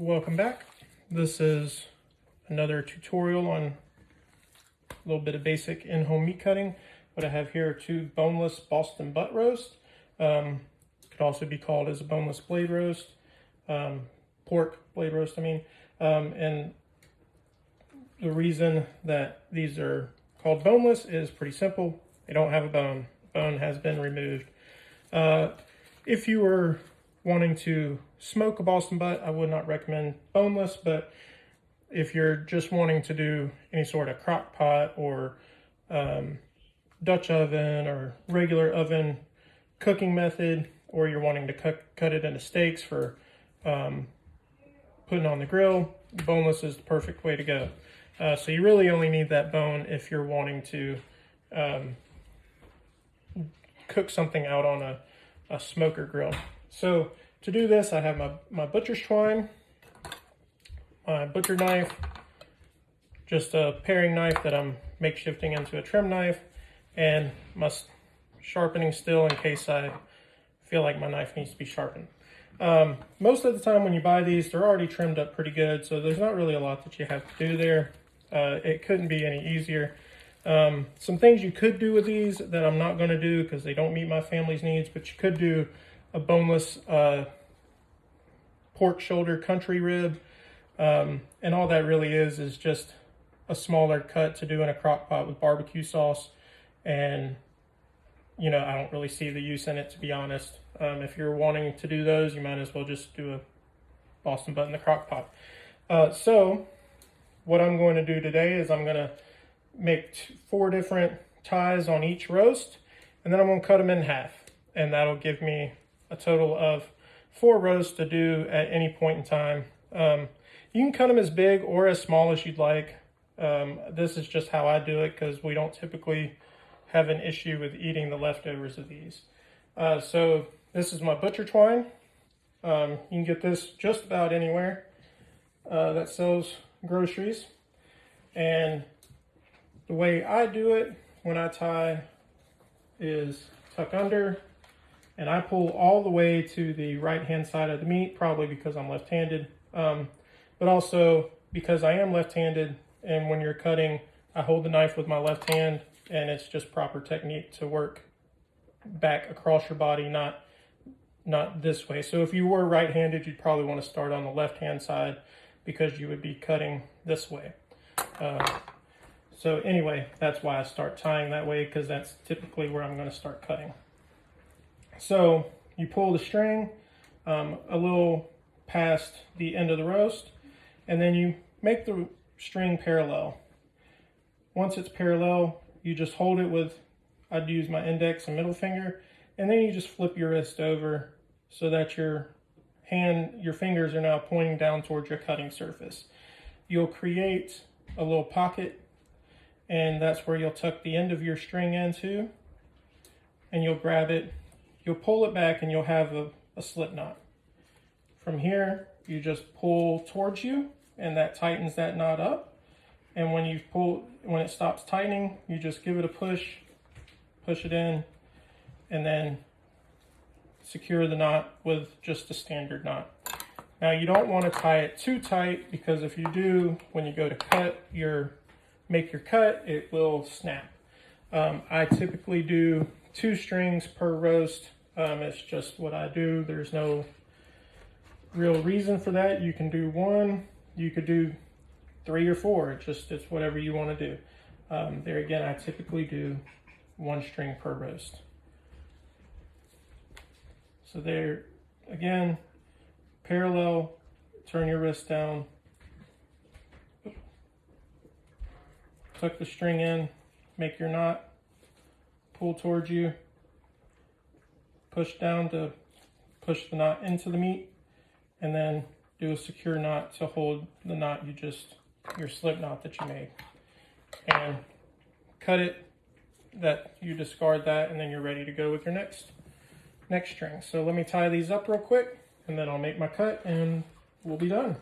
Welcome back. This is another tutorial on a little bit of basic in-home meat cutting. What I have here are two boneless Boston butt roast. Could also be called as a boneless blade roast, pork blade roast, I mean. And the reason that these are called boneless is pretty simple. They don't have a bone. The bone has been removed. If you were wanting to smoke a Boston butt, I would not recommend boneless, but if you're just wanting to do any sort of crock pot or Dutch oven or regular oven cooking method, or you're wanting to cut it into steaks for putting on the grill, boneless is the perfect way to go. So you really only need that bone if you're wanting to cook something out on a smoker grill. So to do this, I have my butcher's twine, my butcher knife, just a paring knife that I'm makeshifting into a trim knife, and my sharpening steel in case I feel like my knife needs to be sharpened. Most of the time when you buy these, they're already trimmed up pretty good, so there's not really a lot that you have to do there. It couldn't be any easier. Some things you could do with these that I'm not going to do because they don't meet my family's needs, but you could do a boneless pork shoulder country rib, and all that really is just a smaller cut to do in a crock pot with barbecue sauce. And you know, I don't really see the use in it, to be honest. If you're wanting to do those, you might as well just do a Boston butt in the crock pot. So what I'm going to do today is I'm going to make 4 different ties on each roast, and then I'm going to cut them in half, and that'll give me a total of 4 roasts to do at any point in time. You can cut them as big or as small as you'd like. This is just how I do it because we don't typically have an issue with eating the leftovers of these. So this is my butcher twine. You can get this just about anywhere that sells groceries. And the way I do it when I tie is tuck under, and I pull all the way to the right-hand side of the meat, probably because I'm left-handed, but also because I am left-handed, and when you're cutting, I hold the knife with my left hand, and it's just proper technique to work back across your body, not this way. So if you were right-handed, you'd probably want to start on the left-hand side because you would be cutting this way. So anyway, that's why I start tying that way, because that's typically where I'm going to start cutting. So you pull the string a little past the end of the roast, and then you make the string parallel. Once it's parallel, you just hold it with, I'd use my index and middle finger, and then you just flip your wrist over so that your fingers are now pointing down towards your cutting surface. You'll create a little pocket, and that's where you'll tuck the end of your string into, and you'll grab it, you'll pull it back, and you'll have a slip knot. From here, you just pull towards you, and that tightens that knot up. And when it stops tightening, you just give it a push it in, and then secure the knot with just a standard knot. Now you don't want to tie it too tight, because if you do, when you go to make your cut, it will snap. I typically do 2 strings per roast. It's just what I do. There's no real reason for that. You can do 1, you could do 3 or 4. It's whatever you want to do. There again, I typically do 1 string per roast. So there again, parallel, turn your wrist down, tuck the string in, make your knot, pull towards you, push down to push the knot into the meat, and then do a secure knot to hold the knot your slip knot that you made. And cut it, that you discard that, and then you're ready to go with your next string. So let me tie these up real quick, and then I'll make my cut and we'll be done.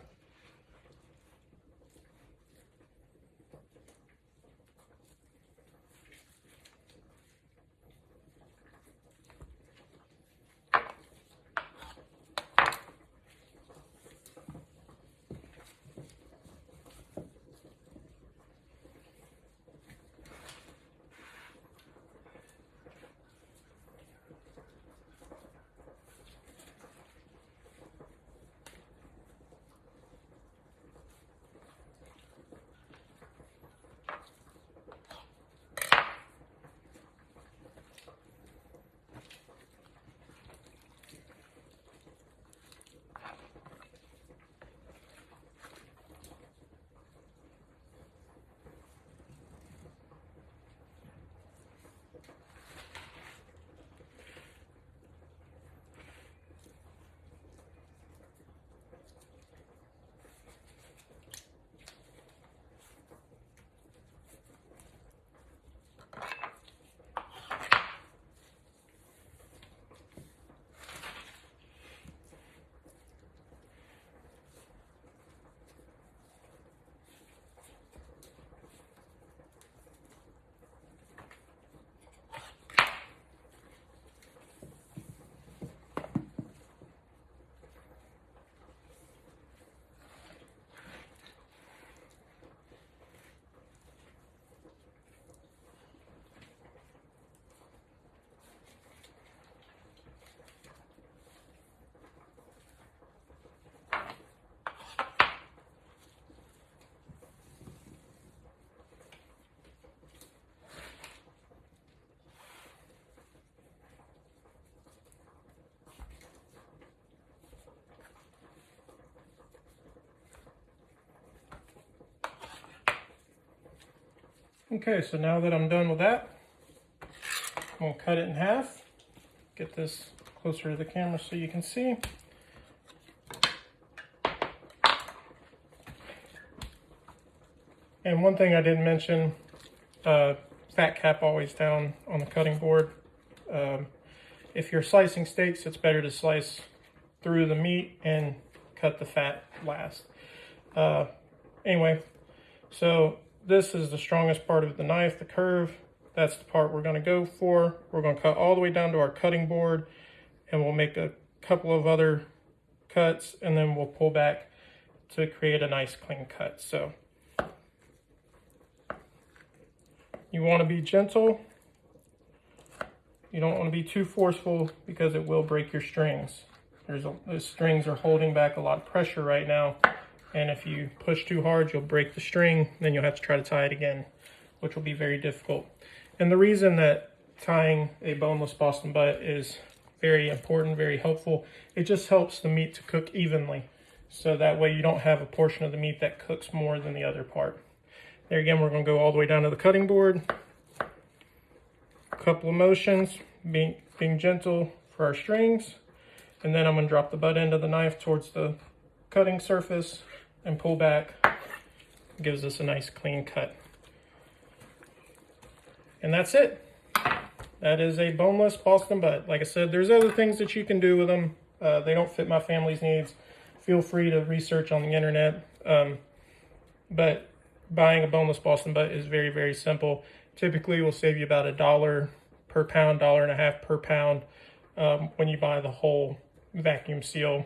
Okay, so now that I'm done with that, I'm gonna cut it in half. Get this closer to the camera so you can see. And one thing I didn't mention, fat cap always down on the cutting board. If you're slicing steaks, it's better to slice through the meat and cut the fat last. Anyway, so this is the strongest part of the knife, the curve. That's the part we're going to go for. We're going to cut all the way down to our cutting board, and we'll make a couple of other cuts, and then we'll pull back to create a nice clean cut. So you want to be gentle. You don't want to be too forceful because it will break your strings. The strings are holding back a lot of pressure right now, and if you push too hard, you'll break the string. Then you'll have to try to tie it again, which will be very difficult. And the reason that tying a boneless Boston butt is very important, very helpful, it just helps the meat to cook evenly. So that way you don't have a portion of the meat that cooks more than the other part. There again, we're going to go all the way down to the cutting board. A couple of motions, being gentle for our strings. And then I'm going to drop the butt end of the knife towards the cutting surface and pull back. It gives us a nice clean cut. And that's it. That is a boneless Boston butt. Like I said, there's other things that you can do with them. They don't fit my family's needs. Feel free to research on the internet. But buying a boneless Boston butt is very, very simple. Typically, it will save you about $1 per pound, $1.50 per pound when you buy the whole vacuum seal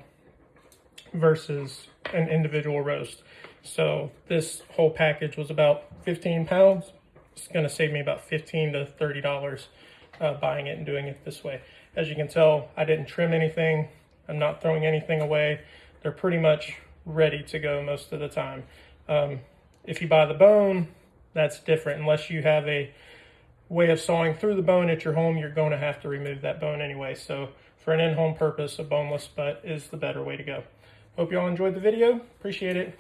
versus an individual roast. So this whole package was about 15 pounds. It's going to save me about $15 to $30 buying it and doing it this way. As you can tell, I didn't trim anything. I'm not throwing anything away. They're pretty much ready to go most of the time. If you buy the bone, that's different. Unless you have a way of sawing through the bone at your home, you're going to have to remove that bone anyway. So for an in-home purpose, a boneless butt is the better way to go. Hope you all enjoyed the video. Appreciate it.